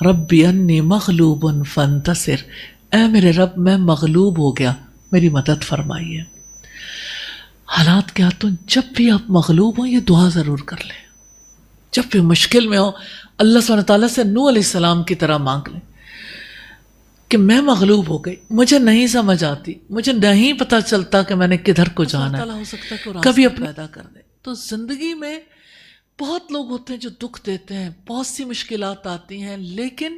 ربی انی مغلوب فانتصر، اے میرے رب میں مغلوب ہو گیا، میری مدد فرمائیے۔ حالات کیا، تو جب بھی آپ مغلوب ہوں یہ دعا ضرور کر لیں، جب بھی مشکل میں ہو اللہ سبحانہ تعالیٰ سے نوح علیہ السلام کی طرح مانگ لیں کہ میں مغلوب ہو گئی، مجھے نہیں سمجھ آتی، مجھے نہیں پتہ چلتا کہ میں نے کدھر کو جانا ہے، ہو سکتا ہے کبھی اپنا پیدا کر دے۔ تو زندگی میں بہت لوگ ہوتے ہیں جو دکھ دیتے ہیں، بہت سی مشکلات آتی ہیں، لیکن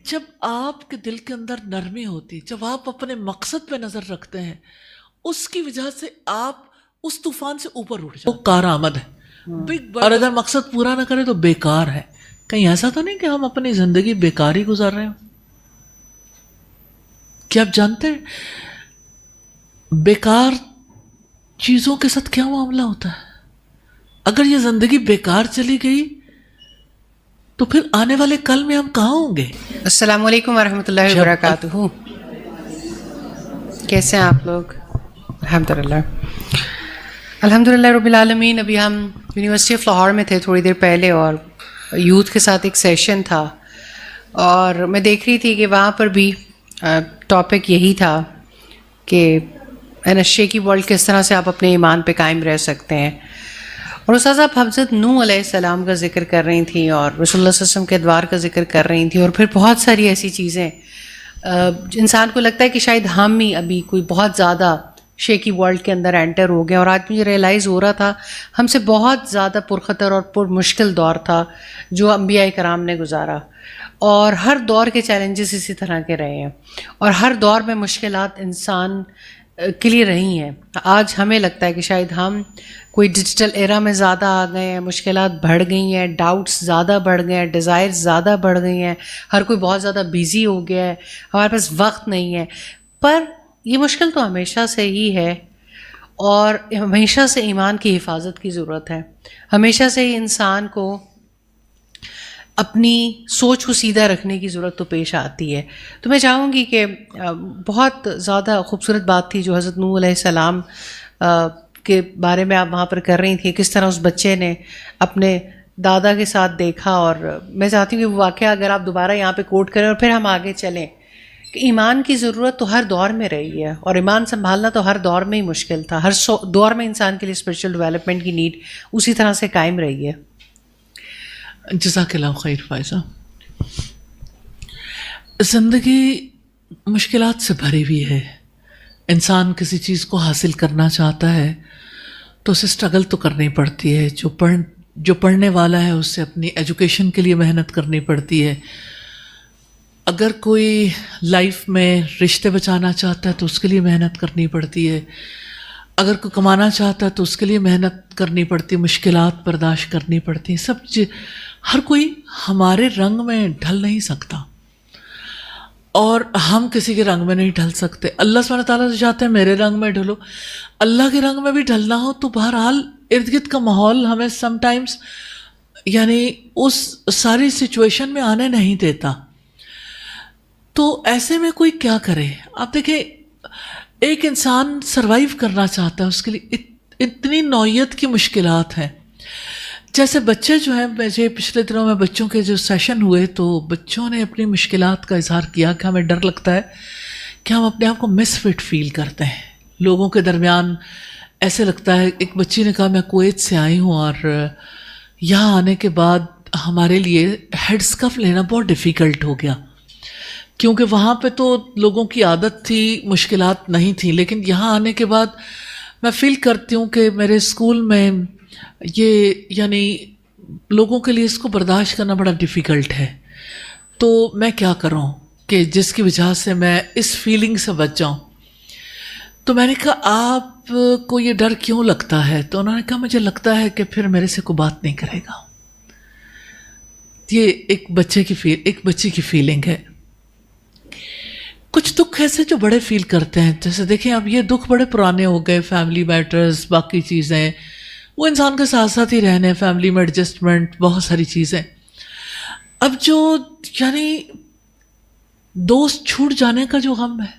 جب آپ کے دل کے اندر نرمی ہوتی، جب آپ اپنے مقصد پہ نظر رکھتے ہیں، اس کی وجہ سے آپ اس طوفان سے اوپر اٹھ جاتے ہیں۔ وہ کارآمد ہے، اور اگر مقصد پورا نہ کرے تو بیکار ہے۔ کہیں ایسا تو نہیں کہ ہم اپنی زندگی بیکار ہی گزار رہے ہیں؟ کیا آپ جانتے ہیں بیکار چیزوں کے ساتھ کیا معاملہ ہوتا ہے؟ اگر یہ زندگی بیکار چلی گئی تو پھر آنے والے کل میں ہم کہاں ہوں گے؟ السلام علیکم ورحمۃ اللہ وبرکاتہ۔ کیسے ہیں آپ لوگ؟ الحمدللہ رب العالمین۔ ابھی ہم یونیورسٹی آف لاہور میں تھے تھوڑی دیر پہلے، اور یوتھ کے ساتھ ایک سیشن تھا، اور میں دیکھ رہی تھی کہ وہاں پر بھی ٹاپک یہی تھا کہ نشے کی ورلڈ کس طرح سے آپ اپنے ایمان پہ قائم رہ سکتے ہیں۔ اور استاذ آپ حضرت نوح علیہ السلام کا ذکر کر رہی تھیں، اور رسول اللہ صلی اللہ علیہ وسلم کے ادوار کا ذکر کر رہی تھیں، اور پھر بہت ساری ایسی چیزیں انسان کو لگتا ہے کہ شاید ہم ہی ابھی کوئی بہت زیادہ شیکی ورلڈ کے اندر انٹر ہو گئے۔ اور آج مجھے ریئلائز ہو رہا تھا ہم سے بہت زیادہ پرخطر اور پر مشکل دور تھا جو انبیاء کرام نے گزارا، اور ہر دور کے چیلنجز اسی طرح کے رہے ہیں، اور ہر دور میں مشکلات انسان کے لیے رہی ہیں۔ آج ہمیں لگتا ہے کہ شاید ہم کوئی ڈیجیٹل ایرا میں زیادہ آ گئے ہیں، مشکلات بڑھ گئی ہیں، ڈاؤٹس زیادہ بڑھ گئے ہیں، ڈیزائر زیادہ بڑھ گئی ہیں، ہر کوئی بہت زیادہ بیزی ہو گیا ہے، ہمارے پاس وقت نہیں ہے۔ پر یہ مشکل تو ہمیشہ سے ہی ہے، اور ہمیشہ سے ایمان کی حفاظت کی ضرورت ہے۔ ہمیشہ سے ہی انسان کو اپنی سوچ کو سیدھا رکھنے کی ضرورت تو پیش آتی ہے۔ تو میں چاہوں گی کہ بہت زیادہ خوبصورت بات تھی جو حضرت نوح علیہ السلام کے بارے میں آپ وہاں پر کر رہی تھیں، کس طرح اس بچے نے اپنے دادا کے ساتھ دیکھا۔ اور میں چاہتی ہوں کہ وہ واقعہ اگر آپ دوبارہ یہاں پہ کوٹ کریں اور پھر ہم آگے چلیں کہ ایمان کی ضرورت تو ہر دور میں رہی ہے، اور ایمان سنبھالنا تو ہر دور میں ہی مشکل تھا، ہر دور میں انسان کے لیے اسپرچل ڈیولپمنٹ کی نیڈ اسی طرح سے قائم رہی ہے۔ جزاک اللہ خیر فائزہ۔ زندگی مشکلات سے بھری ہوئی ہے، انسان کسی چیز کو حاصل کرنا چاہتا ہے تو اسے اسٹرگل تو کرنی پڑتی ہے، جو پڑھنے والا ہے اس سے اپنی ایجوکیشن کے لیے محنت کرنی پڑتی ہے، اگر کوئی لائف میں رشتے بچانا چاہتا ہے تو اس کے لیے محنت کرنی پڑتی ہے، اگر کوئی کمانا چاہتا ہے تو اس کے لیے محنت کرنی پڑتی ہے، مشکلات برداشت کرنی پڑتی ہیں، سب ہر کوئی ہمارے رنگ میں ڈھل نہیں سکتا، اور ہم کسی کے رنگ میں نہیں ڈھل سکتے۔ اللہ سبحانہ تعالیٰ سے چاہتے ہیں میرے رنگ میں ڈھلو، اللہ کے رنگ میں بھی ڈھلنا ہو تو بہرحال ارد گرد کا ماحول ہمیں سم ٹائمز یعنی اس ساری سچویشن میں آنے نہیں دیتا، تو ایسے میں کوئی کیا کرے؟ آپ دیکھیں ایک انسان سروائیو کرنا چاہتا ہے، اس کے لیے اتنی نوعیت کی مشکلات ہیں۔ جیسے بچے جو ہیں، مجھے پچھلے دنوں میں بچوں کے جو سیشن ہوئے تو بچوں نے اپنی مشکلات کا اظہار کیا کہ ہمیں ڈر لگتا ہے کہ ہم اپنے آپ کو مس فٹ فیل کرتے ہیں لوگوں کے درمیان، ایسے لگتا ہے۔ ایک بچی نے کہا میں کویت سے آئی ہوں اور یہاں آنے کے بعد ہمارے لیے ہیڈ اسکرف لینا بہت ڈیفیکلٹ ہو گیا، کیونکہ وہاں پہ تو لوگوں کی عادت تھی، مشکلات نہیں تھیں، لیکن یہاں آنے کے بعد میں فیل کرتی ہوں کہ میرے اسکول میں یہ یعنی لوگوں کے لیے اس کو برداشت کرنا بڑا ڈیفیکلٹ ہے، تو میں کیا کروں کہ جس کی وجہ سے میں اس فیلنگ سے بچ جاؤں۔ تو میں نے کہا آپ کو یہ ڈر کیوں لگتا ہے؟ تو انہوں نے کہا مجھے لگتا ہے کہ پھر میرے سے کوئی بات نہیں کرے گا۔ یہ ایک بچی کی فیلنگ ہے۔ کچھ دکھ ایسے جو بڑے فیل کرتے ہیں، جیسے دیکھیں اب یہ دکھ بڑے پرانے ہو گئے، فیملی میٹرز، باقی چیزیں وہ انسان کے ساتھ ساتھ ہی رہنے، فیملی میں ایڈجسٹمنٹ، بہت ساری چیزیں۔ اب جو یعنی دوست چھوٹ جانے کا جو غم ہے،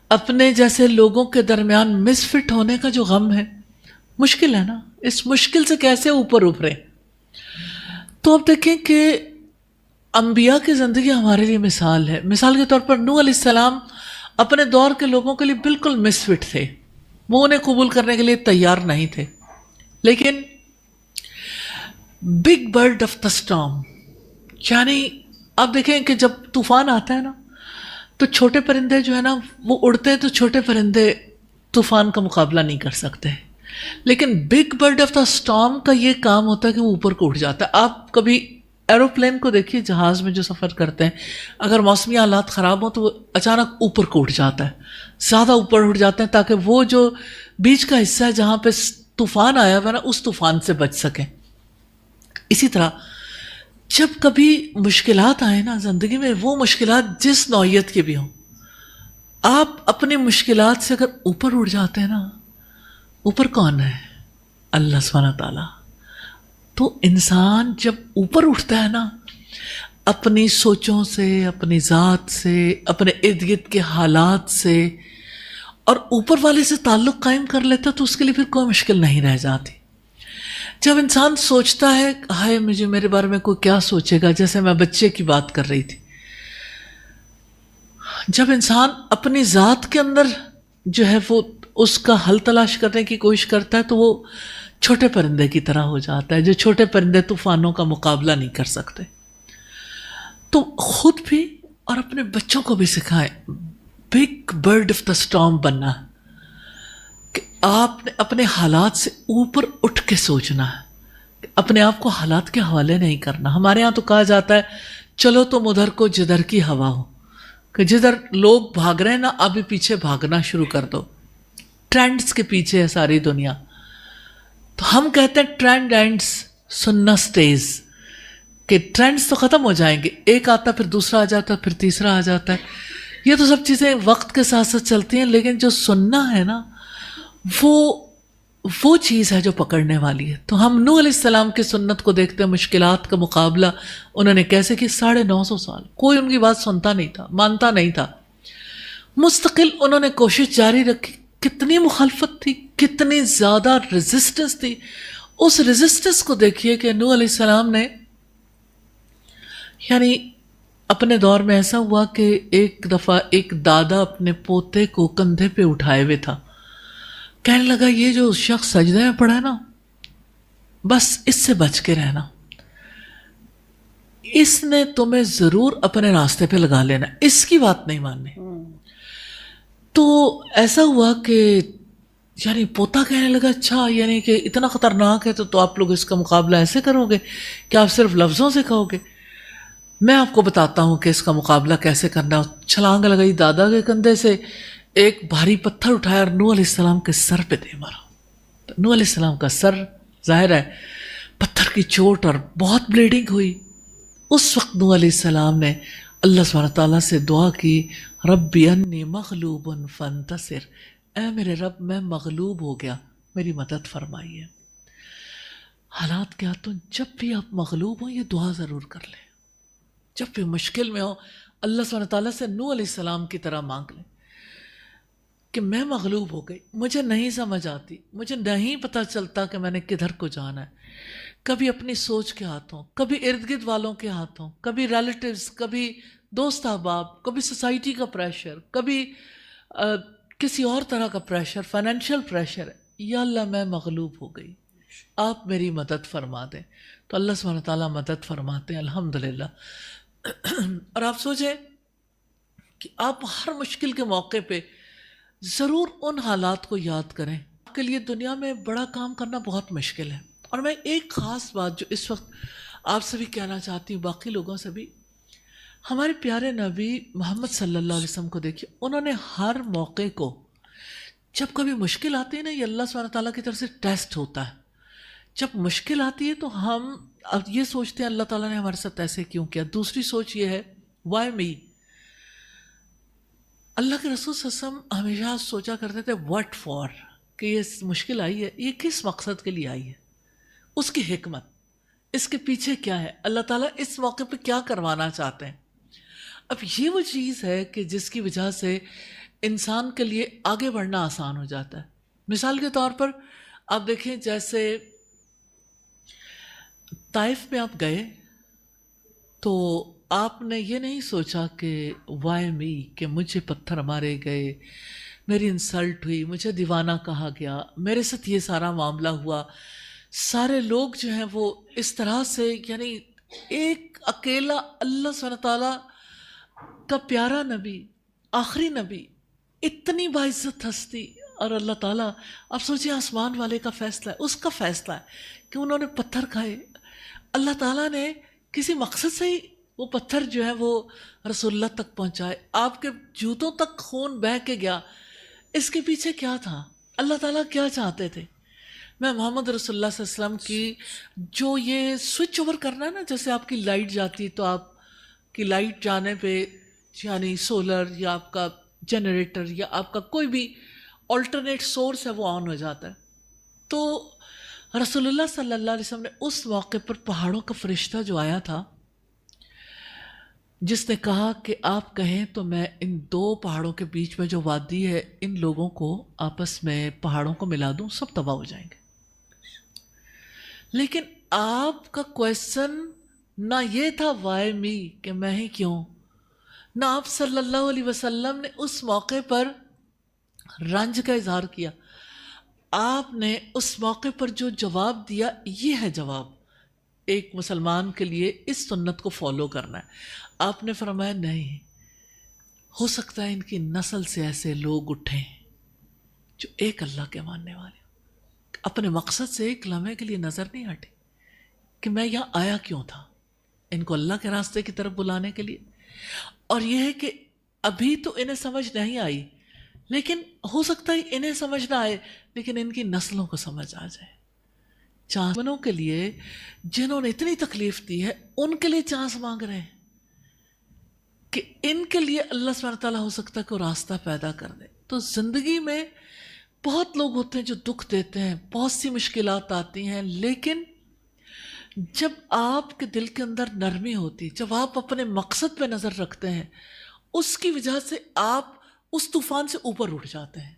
اپنے جیسے لوگوں کے درمیان مس فٹ ہونے کا جو غم ہے، مشکل ہے نا، اس مشکل سے کیسے اوپر ابھریں؟ تو اب دیکھیں کہ انبیاء کی زندگی ہمارے لیے مثال ہے. مثال کے طور پر نوح علیہ السلام اپنے دور کے لوگوں کے لیے بالکل مس فٹ تھے، وہ انہیں قبول کرنے کے لیے تیار نہیں تھے. لیکن big bird of the storm, یعنی آپ دیکھیں کہ جب طوفان آتا ہے نا تو چھوٹے پرندے جو ہے نا وہ اڑتے ہیں، تو چھوٹے پرندے طوفان کا مقابلہ نہیں کر سکتے. لیکن big bird of the storm کا یہ کام ہوتا ہے کہ وہ اوپر کو اٹھ جاتا ہے. آپ کبھی ایروپلین کو دیکھیے، جہاز میں جو سفر کرتے ہیں، اگر موسمی حالات خراب ہوں تو وہ اچانک اوپر کو اٹھ جاتا ہے، زیادہ اوپر اٹھ جاتے ہیں تاکہ وہ جو بیچ کا حصہ ہے جہاں پہ طوفان آیا ہوا ہے نا اس طوفان سے بچ سکیں. اسی طرح جب کبھی مشکلات آئیں نا زندگی میں، وہ مشکلات جس نوعیت کے بھی ہوں، آپ اپنی مشکلات سے اگر اوپر اٹھ جاتے ہیں نا، اوپر کون ہے؟ اللہ سبحانہ تعالیٰ. تو انسان جب اوپر اٹھتا ہے نا اپنی سوچوں سے، اپنی ذات سے، اپنے ارد گرد کے حالات سے، اور اوپر والے سے تعلق قائم کر لیتا تو اس کے لیے پھر کوئی مشکل نہیں رہ جاتی. جب انسان سوچتا ہے ہائے مجھے میرے بارے میں کوئی کیا سوچے گا، جیسے میں بچے کی بات کر رہی تھی، جب انسان اپنی ذات کے اندر جو ہے وہ اس کا حل تلاش کرنے کی کوشش کرتا ہے تو وہ چھوٹے پرندے کی طرح ہو جاتا ہے، جو چھوٹے پرندے طوفانوں کا مقابلہ نہیں کر سکتے. تو خود بھی اور اپنے بچوں کو بھی سکھائیں big bird of the storm بننا، کہ آپ نے اپنے حالات سے اوپر اٹھ کے سوچنا ہے، اپنے آپ کو حالات کے حوالے نہیں کرنا. ہمارے ہاں تو کہا جاتا ہے چلو تم ادھر کو جدھر کی ہوا ہو، کہ جدھر لوگ بھاگ رہے ہیں نا ابھی پیچھے بھاگنا شروع کر دو. ٹرینڈز کے پیچھے ہے ساری دنیا. تو ہم کہتے ہیں ٹرینڈ اینڈز سننا اسٹیز، کہ ٹرینڈز تو ختم ہو جائیں گے، ایک آتا پھر دوسرا آ جاتا ہے پھر تیسرا آ جاتا ہے، یہ تو سب چیزیں وقت کے ساتھ ساتھ چلتی ہیں. لیکن جو سننا ہے نا وہ چیز ہے جو پکڑنے والی ہے. تو ہم نوح علیہ السلام کی سنت کو دیکھتے ہیں، مشکلات کا مقابلہ انہوں نے کیسے کی. 950 سال کوئی ان کی بات سنتا نہیں تھا، مانتا نہیں تھا، مستقل انہوں نے کوشش جاری رکھی. کتنی مخالفت تھی، کتنی زیادہ ریزسٹنس تھی. اس ریزسٹنس کو دیکھیے کہ نوح علیہ السلام نے، یعنی اپنے دور میں ایسا ہوا کہ ایک دفعہ ایک دادا اپنے پوتے کو کندھے پہ اٹھائے ہوئے تھا، کہنے لگا یہ جو شخص سجدے میں پڑا ہے نا بس اس سے بچ کے رہنا، اس نے تمہیں ضرور اپنے راستے پہ لگا لینا، اس کی بات نہیں ماننی. تو ایسا ہوا کہ یعنی پوتا کہنے لگا اچھا یعنی کہ اتنا خطرناک ہے تو آپ لوگ اس کا مقابلہ ایسے کرو گے کہ آپ صرف لفظوں سے کہو گے؟ میں آپ کو بتاتا ہوں کہ اس کا مقابلہ کیسے کرنا. چھلانگ لگائی دادا کے کندھے سے، ایک بھاری پتھر اٹھایا اور نوح علیہ السلام کے سر پہ دے مارا. تو نوح علیہ السلام کا سر ظاہر ہے پتھر کی چوٹ اور بہت بلیڈنگ ہوئی. اس وقت نوح علیہ السلام نے اللہ سبحانہ تعالیٰ سے دعا کی، ربی انی مغلوب فانتصر، اے میرے رب میں مغلوب ہو گیا، میری مدد فرمائیے. حالات کے ہاتھوں جب بھی آپ مغلوب ہوں یہ دعا ضرور کر لیں. جب بھی مشکل میں ہو اللہ سبحانہ تعالیٰ سے نوح علیہ السلام کی طرح مانگ لیں کہ میں مغلوب ہو گئی، مجھے نہیں سمجھ آتی، مجھے نہیں پتہ چلتا کہ میں نے کدھر کو جانا ہے. کبھی اپنی سوچ کے ہاتھوں، کبھی ارد گرد والوں کے ہاتھوں، کبھی ریلیٹیوز، کبھی دوست احباب، کبھی سوسائٹی کا پریشر، کبھی کسی اور طرح کا پریشر، فائنینشیل پریشر. یا اللہ میں مغلوب ہو گئی، آپ میری مدد فرما دیں. تو اللہ سبحانہ تعالیٰ مدد فرماتے ہیں الحمدللہ. اور آپ سوچیں کہ آپ ہر مشکل کے موقع پہ ضرور ان حالات کو یاد کریں. آپ کے لیے دنیا میں بڑا کام کرنا بہت مشکل ہے. اور میں ایک خاص بات جو اس وقت آپ سے بھی کہنا چاہتی ہوں، باقی لوگوں سے بھی، ہمارے پیارے نبی محمد صلی اللہ علیہ وسلم کو دیکھیے، انہوں نے ہر موقع کو، جب کبھی مشکل آتی ہے نا، یہ اللہ سبحانہ تعالیٰ کی طرف سے ٹیسٹ ہوتا ہے. جب مشکل آتی ہے تو ہم اب یہ سوچتے ہیں اللہ تعالیٰ نے ہمارے ساتھ ایسے کیوں کیا. دوسری سوچ یہ ہے وائی می. اللہ کے رسول صلی اللہ علیہ وسلم ہمیشہ سوچا کرتے تھے واٹ فار، کہ یہ مشکل آئی ہے یہ کس مقصد کے لیے آئی ہے، اس کی حکمت، اس کے پیچھے کیا ہے، اللہ تعالیٰ اس موقع پہ کیا کروانا چاہتے ہیں. اب یہ وہ چیز ہے کہ جس کی وجہ سے انسان کے لیے آگے بڑھنا آسان ہو جاتا ہے. مثال کے طور پر آپ دیکھیں جیسے طائف میں آپ گئے تو آپ نے یہ نہیں سوچا کہ وائی می، کہ مجھے پتھر مارے گئے، میری انسلٹ ہوئی، مجھے دیوانہ کہا گیا، میرے ساتھ یہ سارا معاملہ ہوا، سارے لوگ جو ہیں وہ اس طرح سے، یعنی ایک اکیلا اللہ سبحانہ تعالیٰ کا پیارا نبی، آخری نبی، اتنی باعزت ہستی، اور اللہ تعالیٰ، آپ سوچیں آسمان والے کا فیصلہ ہے، اس کا فیصلہ ہے کہ انہوں نے پتھر کھائے، اللہ تعالیٰ نے کسی مقصد سے ہی وہ پتھر جو ہے وہ رسول اللہ تک پہنچائے، آپ کے جوتوں تک خون بہہ کے گیا، اس کے پیچھے کیا تھا؟ اللہ تعالیٰ کیا چاہتے تھے؟ میں محمد رسول اللہ صلی اللہ علیہ وسلم کی جو یہ سوئچ اوور کرنا ہے نا، جیسے آپ کی لائٹ جاتی تو آپ کی لائٹ جانے پہ یعنی سولر یا آپ کا جنریٹر یا آپ کا کوئی بھی آلٹرنیٹ سورس ہے وہ آن ہو جاتا ہے، تو رسول اللہ صلی اللہ علیہ وسلم نے اس موقع پر پہاڑوں کا فرشتہ جو آیا تھا، جس نے کہا کہ آپ کہیں تو میں ان دو پہاڑوں کے بیچ میں جو وادی ہے ان لوگوں کو آپس میں پہاڑوں کو ملا دوں، سب تباہ ہو جائیں گے. لیکن آپ کا کویشچن نہ یہ تھا وائی می، کہ میں ہی کیوں، نہ آپ صلی اللہ علیہ وسلم نے اس موقع پر رنج کا اظہار کیا. آپ نے اس موقع پر جو جواب دیا، یہ ہے جواب ایک مسلمان کے لیے اس سنت کو فالو کرنا ہے. آپ نے فرمایا نہیں، ہو سکتا ہے ان کی نسل سے ایسے لوگ اٹھیں جو ایک اللہ کے ماننے والے، اپنے مقصد سے ایک لمحے کے لیے نظر نہیں ہٹے کہ میں یہاں آیا کیوں تھا، ان کو اللہ کے راستے کی طرف بلانے کے لیے. اور یہ ہے کہ ابھی تو انہیں سمجھ نہیں آئی، لیکن ہو سکتا ہے انہیں سمجھ نہ آئے لیکن ان کی نسلوں کو سمجھ آ جائے. چانسوں کے لیے جنہوں نے اتنی تکلیف دی ہے، ان کے لیے چانس مانگ رہے ہیں کہ ان کے لیے اللہ سبحانہ تعالیٰ ہو سکتا ہے کہ وہ راستہ پیدا کر دے. تو زندگی میں بہت لوگ ہوتے ہیں جو دکھ دیتے ہیں، بہت سی مشکلات آتی ہیں، لیکن جب آپ کے دل کے اندر نرمی ہوتی، جب آپ اپنے مقصد پہ نظر رکھتے ہیں، اس کی وجہ سے آپ اس طوفان سے اوپر اٹھ جاتے ہیں،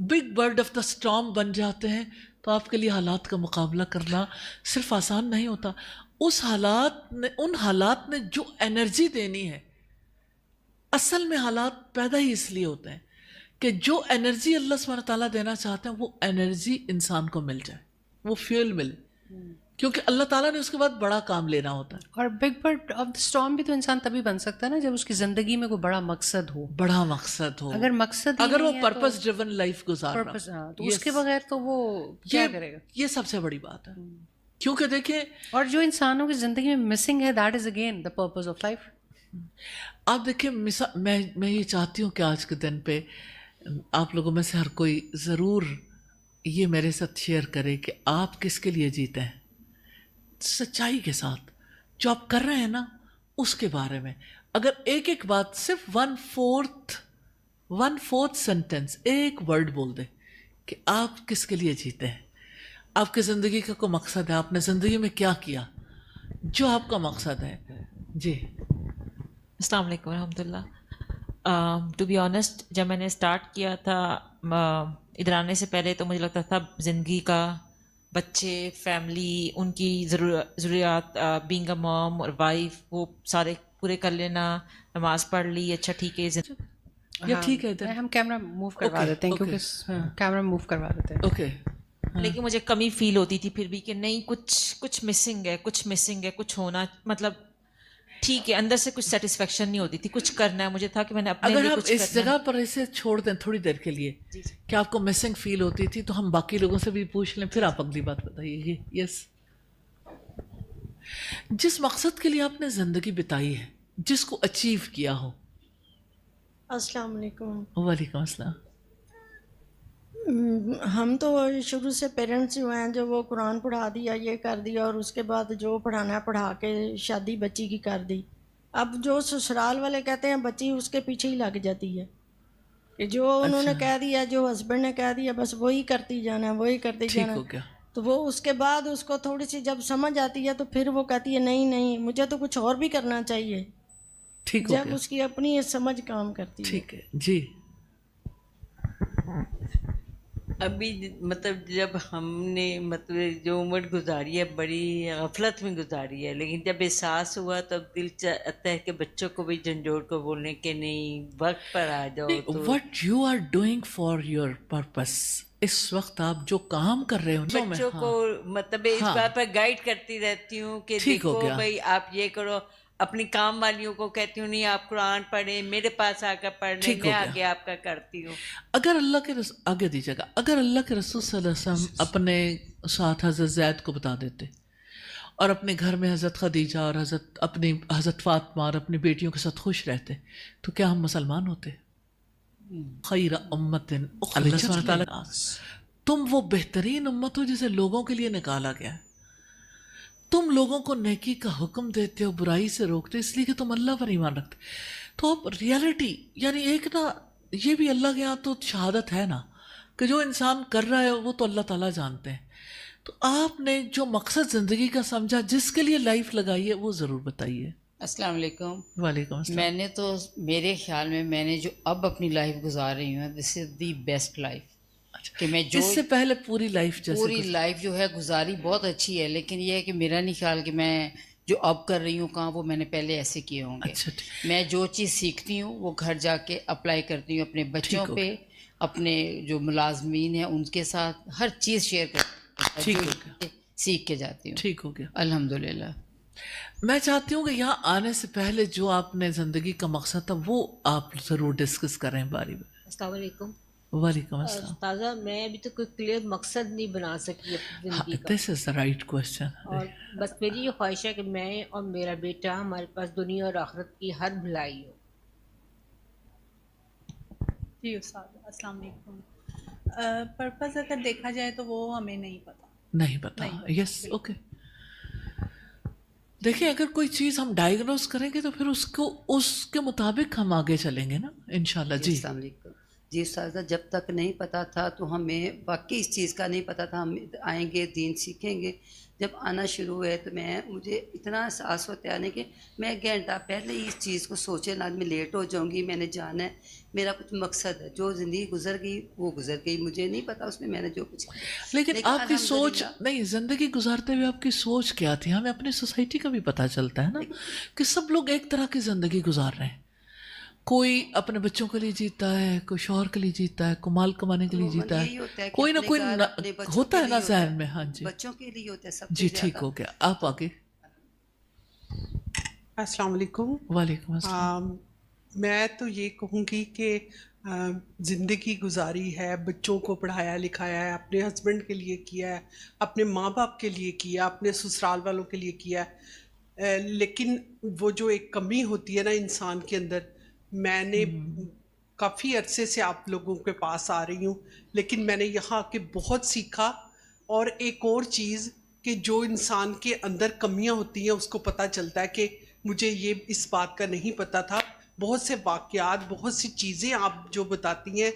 big bird of the storm بن جاتے ہیں. تو آپ کے لیے حالات کا مقابلہ کرنا صرف آسان نہیں ہوتا. ان حالات نے جو انرجی دینی ہے، اصل میں حالات پیدا ہی اس لیے ہوتے ہیں کہ جو انرجی اللہ سبحانہ تعالیٰ دینا چاہتے ہیں وہ انرجی انسان کو مل جائے، وہ فیول ملے، کیونکہ اللہ تعالیٰ نے اس کے بعد بڑا کام لینا ہوتا ہے. اور big bird of the storm بھی تو انسان تبھی بن سکتا ہے نا جب اس کی زندگی میں کوئی بڑا مقصد ہو. بڑا مقصد ہو، اگر مقصد اگر وہ پرپس ڈریون لائف گزار رہا ہاں تو اس کے بغیر تو وہ کیا کرے گا. یہ سب سے بڑی بات ہے، کیونکہ دیکھیں، اور جو انسانوں کی زندگی میں مسنگ ہے، that is again the purpose of life. آپ دیکھیں میں یہ چاہتی ہوں کہ آج کے دن پہ آپ لوگوں میں سے ہر کوئی ضرور یہ میرے ساتھ شیئر کرے کہ آپ کس کے لیے جیتے ہیں، سچائی کے ساتھ جو آپ کر رہے ہیں نا اس کے بارے میں. اگر ایک ایک بات، صرف 1/4 سینٹینس، ایک ورڈ بول دیں کہ آپ کس کے لیے جیتے ہیں، آپ کی زندگی کا کوئی مقصد ہے، آپ نے زندگی میں کیا کیا جو آپ کا مقصد ہے. جی السلام علیکم ورحمۃ اللہ. ٹو بی آنیسٹ، جب میں نے اسٹارٹ کیا تھا ادھر آنے سے پہلے تو مجھے لگتا تھا زندگی کا، بچے، فیملی، ان کی ضروریات، بینگ اے موم اور وائف، وہ سارے پورے کر لینا، نماز پڑھ لی، اچھا ٹھیک ہے ٹھیک ہے، ہم کیمرہ موو کروا دیتے ہیں کیونکہ کیمرہ موو کروا دیتے ہیں. اوکے. لیکن مجھے کمی فیل ہوتی تھی پھر بھی کہ نہیں، کچھ مسنگ ہے، کچھ ہونا، مطلب ٹھیک ہے، اندر سے کچھ سیٹسفیکشن نہیں ہوتی تھی، کچھ کرنا ہے. مجھے تھا کہ میں نے اپنے اگر لیے ہم کچھ اس جگہ پر اسے چھوڑ دیں تھوڑی دیر کے لیے کہ آپ کو مسنگ فیل ہوتی تھی، تو ہم باقی لوگوں سے بھی پوچھ لیں، پھر آپ اگلی بات بتائیے. یس، جس مقصد کے لیے آپ نے زندگی بتائی ہے، جس کو اچیو کیا ہو. السلام علیکم. وعلیکم السلام. ہم تو شروع سے پیرنٹس جو ہیں جو وہ قرآن پڑھا دیا، یہ کر دیا، اور اس کے بعد جو پڑھانا ہے پڑھا کے شادی بچی کی کر دی. اب جو سسرال والے کہتے ہیں بچی اس کے پیچھے ہی لگ جاتی ہے کہ جو انہوں نے کہہ دیا، جو ہسبینڈ نے کہہ دیا، بس وہی کرتی جانا ہے، وہی کرتی جانا ہے. تو وہ اس کے بعد اس کو تھوڑی سی جب سمجھ آتی ہے تو پھر وہ کہتی ہے نہیں مجھے تو کچھ اور بھی کرنا چاہیے. ٹھیک، جب اس کی اپنی سمجھ کام کرتی ہے. ٹھیک ہے. جی ابھی مطلب جب ہم نے مطلب جو عمر گزاری ہے بڑی غفلت میں گزاری ہے، لیکن جب احساس ہوا تب دل چاہتا ہے کہ بچوں کو بھی جھنجھوڑ کو بولنے کہ نہیں وقت پر آ جاؤ. تو what you are doing for your purpose, اس وقت آپ جو کام کر رہے ہو بچوں کو مطلب اس ہاں. بات پر گائیڈ کرتی رہتی ہوں کہ ٹھیک ہو دیکھو گیا. بھائی آپ یہ کرو. اپنی کام والیوں کو کہتی ہوں نہیں آپ قرآن پڑھیں، میرے پاس آ کر پڑھ لیں، ٹھیک میں ہو گیا. آگے آپ کا کرتی ہوں. اگر اللہ کے آگے دیجیے گا، اگر اللہ کے رسول صلی اللہ علیہ وسلم اپنے ساتھ حضرت زید کو بتا دیتے اور اپنے گھر میں حضرت خدیجہ اور حضرت فاطمہ اور اپنی بیٹیوں کے ساتھ خوش رہتے تو کیا ہم مسلمان ہوتے؟ خیر امت اللہ سبحانہ تعالیٰ، تم وہ بہترین امت ہو جسے لوگوں کے لیے نکالا گیا ہے. تم لوگوں کو نیکی کا حکم دیتے ہو، برائی سے روکتے، اس لیے کہ تم اللہ پر ایمان رکھتے. تو اب ریالٹی یعنی ایک نا، یہ بھی اللہ کے یہاں تو شہادت ہے نا کہ جو انسان کر رہا ہے وہ تو اللہ تعالیٰ جانتے ہیں. تو آپ نے جو مقصد زندگی کا سمجھا، جس کے لیے لائف لگائی ہے، وہ ضرور بتائیے. السلام علیکم. وعلیکم السلام. میں نے تو میرے خیال میں میں نے جو اب اپنی لائف گزار رہی ہوں، دس از دی بیسٹ لائف. کہ میں جو اس سے پہلے پوری لائف جیسے پوری لائف جو ہے گزاری بہت اچھی ہے، لیکن یہ ہے کہ میرا نہیں خیال کہ میں جو اب کر رہی ہوں کہاں وہ میں نے پہلے ایسے کیے ہوں گے. اچھا میں جو چیز سیکھتی ہوں وہ گھر جا کے اپلائی کرتی ہوں اپنے بچوں پہ، اپنے جو ملازمین ہیں ان کے ساتھ ہر چیز شیئر کرتی ہوں، سیکھ کے جاتی ہوں. ٹھیک ہو گیا. الحمدللہ. میں چاہتی ہوں کہ یہاں آنے سے پہلے جو آپ نے زندگی کا مقصد تھا وہ آپ ضرور ڈسکس کریں باری باری. السلام علیکم. وعلیکم السلام. استاذہ میں ابھی تو کوئی کلیئر مقصد نہیں بنا سکی اپنی زندگی کا، دس از دا رائٹ کوشچن. اور بس میری یہ خواہش ہے کہ میں اور میرا بیٹا ہمارے پاس دنیا اور آخرت کی ہر بھلائی ہو. جی استاد السلام علیکم. پرپز اگر دیکھا جائے تو وہ ہمیں نہیں پتا. Yes okay. دیکھیں اگر کوئی چیز ہم ڈائگنوز کریں گے تو پھر اس کے مطابق ہم آگے چلیں گے نا انشاءاللہ. جی السلام علیکم. جی استاذہ، جب تک نہیں پتہ تھا تو ہمیں واقعی اس چیز کا نہیں پتہ تھا. ہم آئیں گے دین سیکھیں گے، جب آنا شروع ہوئے تو مجھے اتنا احساس ہوتا ہے کہ میں گھنٹہ پہلے ہی اس چیز کو سوچے نہ میں لیٹ ہو جاؤں گی. میں نے جانا ہے، میرا کچھ مقصد ہے. جو زندگی گزر گئی وہ گزر گئی، مجھے نہیں پتا اس میں نے جو کچھ کیا. لیکن آپ کی سوچ نہیں، زندگی گزارتے ہوئے آپ کی سوچ کیا تھی؟ ہمیں اپنی سوسائٹی کا بھی پتہ چلتا ہے نا کہ سب لوگ ایک طرح کی زندگی گزار رہے ہیں. کوئی اپنے بچوں کے لیے جیتا ہے، کوئی شوہر کے لیے جیتا ہے، کوئی مال کمانے کے لیے جیتا ہے، کوئی نہ کوئی ہوتا ہے نا ذہن میں. ہاں جی بچوں کے لیے ہوتا ہے سب. جی ٹھیک ہو گیا. آپ آگے. السلام علیکم. وعلیکم السلام. میں تو یہ کہوں گی کہ زندگی گزاری ہے، بچوں کو پڑھایا لکھایا ہے، اپنے ہسبینڈ کے لیے کیا ہے، اپنے ماں باپ کے لیے کیا، اپنے سسرال والوں کے لیے کیا ہے. لیکن وہ جو ایک کمی ہوتی ہے نا انسان کے اندر، میں نے کافی عرصے سے آپ لوگوں کے پاس آ رہی ہوں، لیکن میں نے یہاں آ کے بہت سیکھا. اور ایک اور چیز کہ جو انسان کے اندر کمیاں ہوتی ہیں اس کو پتہ چلتا ہے کہ مجھے یہ اس بات کا نہیں پتہ تھا. بہت سے واقعات، بہت سی چیزیں آپ جو بتاتی ہیں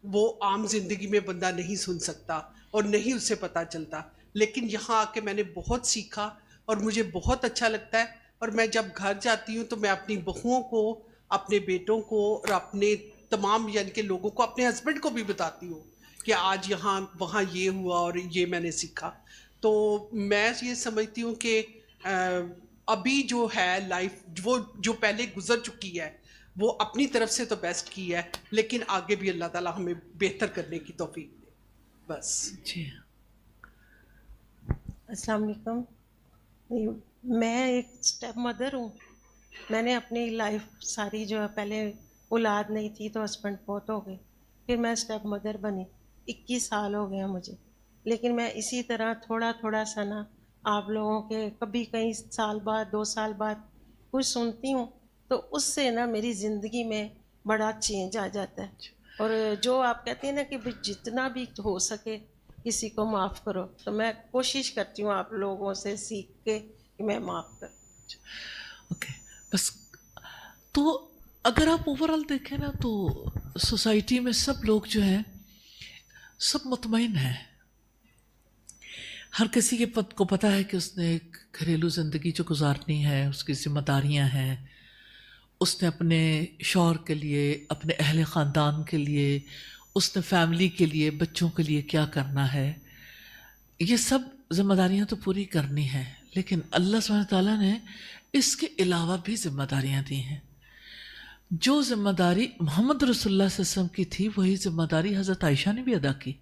وہ عام زندگی میں بندہ نہیں سن سکتا اور نہیں اسے پتہ چلتا. لیکن یہاں آ کے میں نے بہت سیکھا اور مجھے بہت اچھا لگتا ہے. اور میں جب گھر جاتی ہوں تو میں اپنی بہوؤں کو، اپنے بیٹوں کو اور اپنے تمام یعنی کہ لوگوں کو، اپنے ہسبینڈ کو بھی بتاتی ہوں کہ آج یہاں وہاں یہ ہوا اور یہ میں نے سیکھا. تو میں یہ سمجھتی ہوں کہ ابھی جو ہے لائف وہ جو پہلے گزر چکی ہے وہ اپنی طرف سے تو بیسٹ کی ہے، لیکن آگے بھی اللہ تعالیٰ ہمیں بہتر کرنے کی توفیق دے. بس. جی السلام علیکم. میں ایک اسٹیپ مدر ہوں. میں نے اپنی لائف ساری جو ہے، پہلے اولاد نہیں تھی تو ہسبینڈ بہت ہو گئے، پھر میں اسٹیپ مدر بنی. 21 سال ہو گئے مجھے، لیکن میں اسی طرح تھوڑا تھوڑا سا نا آپ لوگوں کے کبھی کئی سال بعد 2 سال بعد کچھ سنتی ہوں تو اس سے نا میری زندگی میں بڑا چینج آ جاتا ہے. اور جو آپ کہتے ہیں نا کہ جتنا بھی ہو سکے کسی کو معاف کرو، تو میں کوشش کرتی ہوں آپ لوگوں سے سیکھ کے کہ میں معاف کروں. اوکے. بس تو اگر آپ اوور آل دیکھیں نا تو سوسائٹی میں سب لوگ جو ہیں سب مطمئن ہیں. ہر کسی کے کو پتہ ہے کہ اس نے ایک گھریلو زندگی جو گزارنی ہے، اس کی ذمہ داریاں ہیں. اس نے اپنے شوہر کے لیے، اپنے اہل خاندان کے لیے اس نے فیملی کے لیے بچوں کے لیے کیا کرنا ہے. یہ سب ذمہ داریاں تو پوری کرنی ہیں, لیکن اللہ سبحانہ تعالیٰ نے اس کے علاوہ بھی ذمہ داریاں دی ہیں. جو ذمہ داری محمد رسول اللہ صلی اللہ علیہ وسلم کی تھی وہی ذمہ داری حضرت عائشہ نے بھی ادا کی.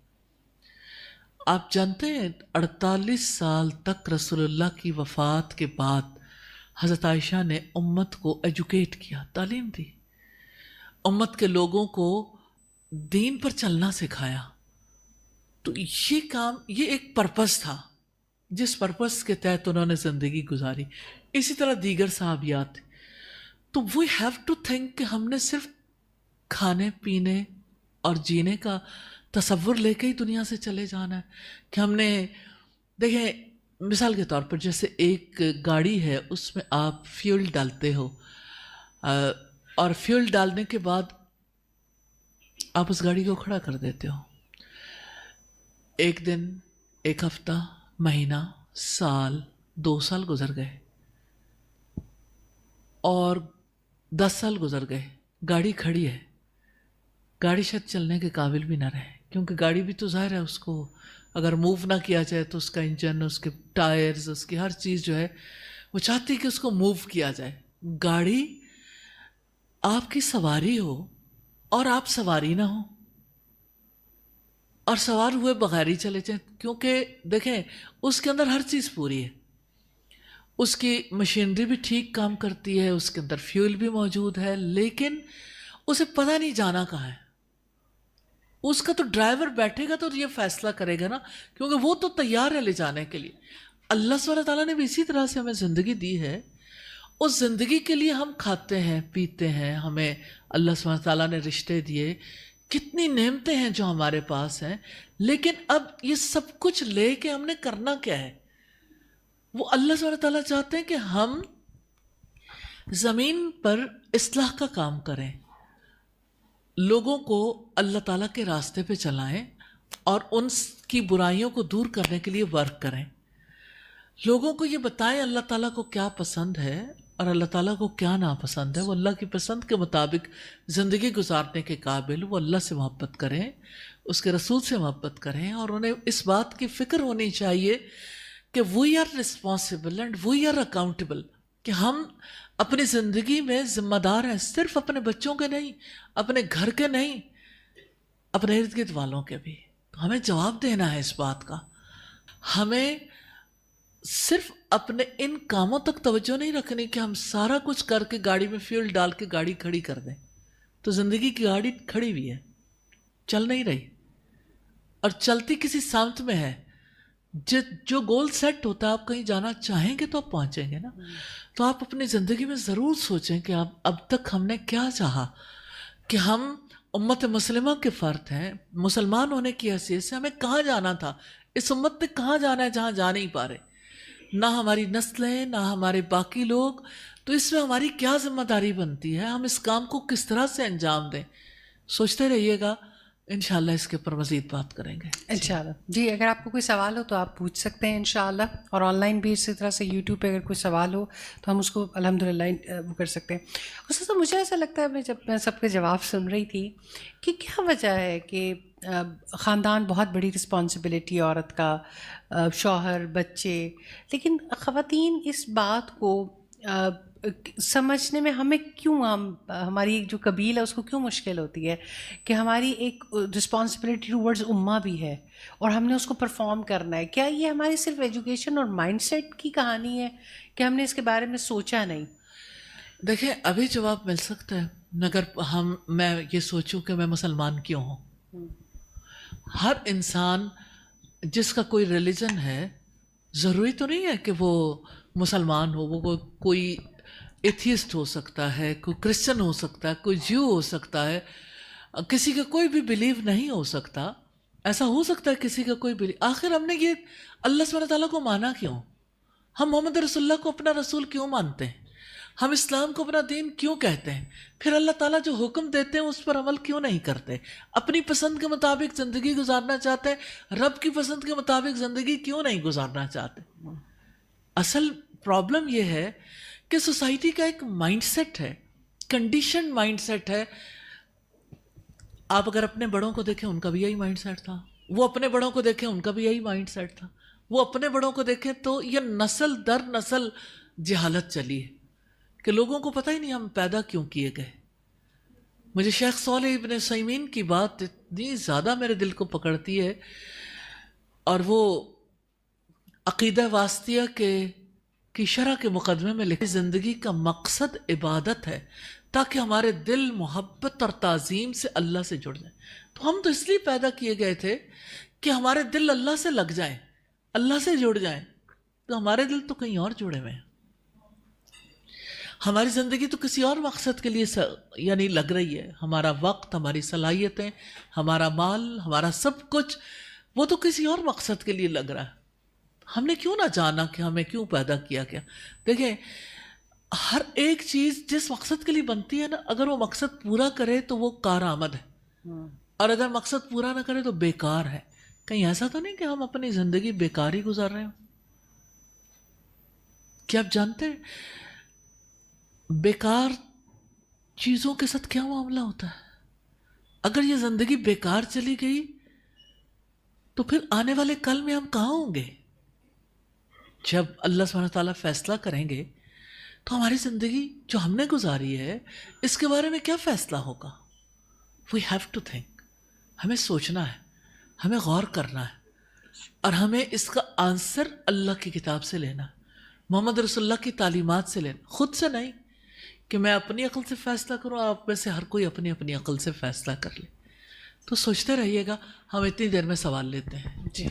آپ جانتے ہیں 48 سال تک رسول اللہ کی وفات کے بعد حضرت عائشہ نے امت کو ایجوکیٹ کیا, تعلیم دی, امت کے لوگوں کو دین پر چلنا سکھایا. تو یہ کام, یہ ایک پرپس تھا جس پرپس کے تحت انہوں نے زندگی گزاری. اسی طرح دیگر صحابیات. تو وی ہیو ٹو تھنک کہ ہم نے صرف کھانے پینے اور جینے کا تصور لے کے ہی دنیا سے چلے جانا ہے کہ ہم نے, دیکھیں مثال کے طور پر جیسے ایک گاڑی ہے, اس میں آپ فیول ڈالتے ہو اور فیول ڈالنے کے بعد آپ اس گاڑی کو کھڑا کر دیتے ہو. ایک دن, ایک ہفتہ, مہینہ, سال, 2 سال گزر گئے اور 10 سال گزر گئے, گاڑی کھڑی ہے, گاڑی شاید چلنے کے قابل بھی نہ رہے, کیونکہ گاڑی بھی تو ظاہر ہے اس کو اگر موو نہ کیا جائے تو اس کا انجن, اس کے ٹائرز, اس کی ہر چیز جو ہے وہ چاہتی کہ اس کو موو کیا جائے. گاڑی آپ کی سواری ہو اور آپ سواری نہ ہو اور سوار ہوئے بغیر ہی چلے جائیں, کیونکہ دیکھیں اس کے اندر ہر چیز پوری ہے, اس کی مشینری بھی ٹھیک کام کرتی ہے, اس کے اندر فیول بھی موجود ہے, لیکن اسے پتہ نہیں جانا کہاں ہے. اس کا تو ڈرائیور بیٹھے گا تو یہ فیصلہ کرے گا نا, کیونکہ وہ تو تیار ہے لے جانے کے لیے. اللہ سبحانہ تعالیٰ نے بھی اسی طرح سے ہمیں زندگی دی ہے, اس زندگی کے لیے ہم کھاتے ہیں پیتے ہیں, ہمیں اللہ سبحانہ تعالیٰ نے رشتے دیے, کتنی نعمتیں ہیں جو ہمارے پاس ہیں, لیکن اب یہ سب کچھ لے کے ہم نے کرنا کیا ہے؟ وہ اللہ سبحانہ تعالیٰ چاہتے ہیں کہ ہم زمین پر اصلاح کا کام کریں, لوگوں کو اللہ تعالیٰ کے راستے پہ چلائیں اور ان کی برائیوں کو دور کرنے کے لیے ورک کریں. لوگوں کو یہ بتائیں اللہ تعالیٰ کو کیا پسند ہے اور اللہ تعالیٰ کو کیا ناپسند ہے, وہ اللہ کی پسند کے مطابق زندگی گزارنے کے قابل, وہ اللہ سے محبت کریں, اس کے رسول سے محبت کریں, اور انہیں اس بات کی فکر ہونی چاہیے کہ we are responsible and we are accountable, کہ ہم اپنی زندگی میں ذمہ دار ہیں, صرف اپنے بچوں کے نہیں, اپنے گھر کے نہیں, اپنے ارد گرد والوں کے بھی. تو ہمیں جواب دینا ہے اس بات کا. ہمیں صرف اپنے ان کاموں تک توجہ نہیں رکھنی کہ ہم سارا کچھ کر کے گاڑی میں فیول ڈال کے گاڑی کھڑی کر دیں. تو زندگی کی گاڑی کھڑی ہوئی ہے, چل نہیں رہی, اور چلتی کسی سمت میں ہے. جو گول سیٹ ہوتا ہے, آپ کہیں جانا چاہیں گے تو آپ پہنچیں گے نا. تو آپ اپنی زندگی میں ضرور سوچیں کہ اب تک ہم نے کیا چاہا, کہ ہم امت مسلمہ کے فرد ہیں, مسلمان ہونے کی حیثیت سے ہمیں کہاں جانا تھا, اس امت نے کہاں جانا ہے جہاں جا نہیں پا رہے, نہ ہماری نسلیں نہ ہمارے باقی لوگ. تو اس میں ہماری کیا ذمہ داری بنتی ہے, ہم اس کام کو کس طرح سے انجام دیں. سوچتے رہیے گا, انشاءاللہ اس کے اوپر مزید بات کریں گے انشاءاللہ. جی اگر آپ کو کوئی سوال ہو تو آپ پوچھ سکتے ہیں انشاءاللہ, اور آن لائن بھی اسی طرح سے یوٹیوب پہ اگر کوئی سوال ہو تو ہم اس کو الحمدللہ وہ کر سکتے ہیں. اس سے مجھے ایسا لگتا ہے, جب میں سب کے جواب سن رہی تھی, کہ کیا وجہ ہے کہ خاندان بہت بڑی رسپانسبلٹی عورت کا, شوہر, بچے, لیکن خواتین اس بات کو سمجھنے میں ہمیں کیوں, ہماری جو قبیل ہے اس کو کیوں مشکل ہوتی ہے کہ ہماری ایک رسپانسبلٹی ٹورڈز امہ بھی ہے اور ہم نے اس کو پرفارم کرنا ہے. کیا یہ ہماری صرف ایجوکیشن اور مائنڈ سیٹ کی کہانی ہے کہ ہم نے اس کے بارے میں سوچا نہیں؟ دیکھیں ابھی جواب مل سکتا ہے مگر میں یہ سوچوں کہ میں مسلمان کیوں ہوں. ہر انسان جس کا کوئی ریلیجن ہے, ضروری تو نہیں ہے کہ وہ مسلمان ہو, وہ کوئی ایتھیسٹ ہو سکتا ہے, کوئی کرسچن ہو سکتا ہے, کوئی جیو ہو سکتا ہے, کسی کا کوئی بھی بلیو نہیں ہو سکتا. ایسا ہو سکتا ہے کسی کا کوئی بلیو. آخر ہم نے یہ اللہ سبحانہ تعالیٰ کو مانا کیوں؟ ہم محمد رسول اللہ کو اپنا رسول کیوں مانتے ہیں؟ ہم اسلام کو اپنا دین کیوں کہتے ہیں؟ پھر اللہ تعالیٰ جو حکم دیتے ہیں اس پر عمل کیوں نہیں کرتے؟ اپنی پسند کے مطابق زندگی گزارنا چاہتے ہیں, رب کی پسند کے مطابق زندگی کیوں نہیں گزارنا چاہتے؟ اصل پرابلم یہ ہے کہ سوسائٹی کا ایک مائنڈ سیٹ ہے, کنڈیشن مائنڈ سیٹ ہے. آپ اگر اپنے بڑوں کو دیکھیں ان کا بھی یہی مائنڈ سیٹ تھا, وہ اپنے بڑوں کو دیکھیں ان کا بھی یہی مائنڈ سیٹ تھا, وہ اپنے بڑوں کو دیکھیں تو یہ نسل در نسل جہالت چلی ہے کہ لوگوں کو پتہ ہی نہیں ہم پیدا کیوں کیے گئے. مجھے شیخ صالح ابن عثیمین کی بات اتنی زیادہ میرے دل کو پکڑتی ہے, اور وہ عقیدہ واسطیہ کی شرح کے مقدمے میں لکھی زندگی کا مقصد عبادت ہے تاکہ ہمارے دل محبت اور تعظیم سے اللہ سے جڑ جائیں. تو ہم تو اس لیے پیدا کیے گئے تھے کہ ہمارے دل اللہ سے لگ جائیں, اللہ سے جڑ جائیں. تو ہمارے دل تو کہیں اور جڑے ہوئے ہیں, ہماری زندگی تو کسی اور مقصد کے لیے یعنی لگ رہی ہے. ہمارا وقت, ہماری صلاحیتیں, ہمارا مال, ہمارا سب کچھ وہ تو کسی اور مقصد کے لیے لگ رہا ہے. ہم نے کیوں نہ جانا کہ ہمیں کیوں پیدا کیا گیا. دیکھیں ہر ایک چیز جس مقصد کے لیے بنتی ہے نا, اگر وہ مقصد پورا کرے تو وہ کارآمد ہے, اور اگر مقصد پورا نہ کرے تو بیکار ہے. کہیں ایسا تو نہیں کہ ہم اپنی زندگی بیکار ہی گزار رہے ہوں؟ کیا آپ جانتے ہیں بیکار چیزوں کے ساتھ کیا معاملہ ہوتا ہے؟ اگر یہ زندگی بیکار چلی گئی تو پھر آنے والے کل میں ہم کہاں ہوں گے؟ جب اللہ سبحانہ تعالیٰ فیصلہ کریں گے تو ہماری زندگی جو ہم نے گزاری ہے اس کے بارے میں کیا فیصلہ ہوگا؟ We have to think. ہمیں سوچنا ہے, ہمیں غور کرنا ہے, اور ہمیں اس کا آنسر اللہ کی کتاب سے لینا, محمد رسول اللہ کی تعلیمات سے لینا, خود سے نہیں کہ میں اپنی عقل سے فیصلہ کروں, آپ میں سے ہر کوئی اپنی اپنی عقل سے فیصلہ کر لے. تو سوچتے رہیے گا. ہم اتنی دیر میں سوال لیتے ہیں. جی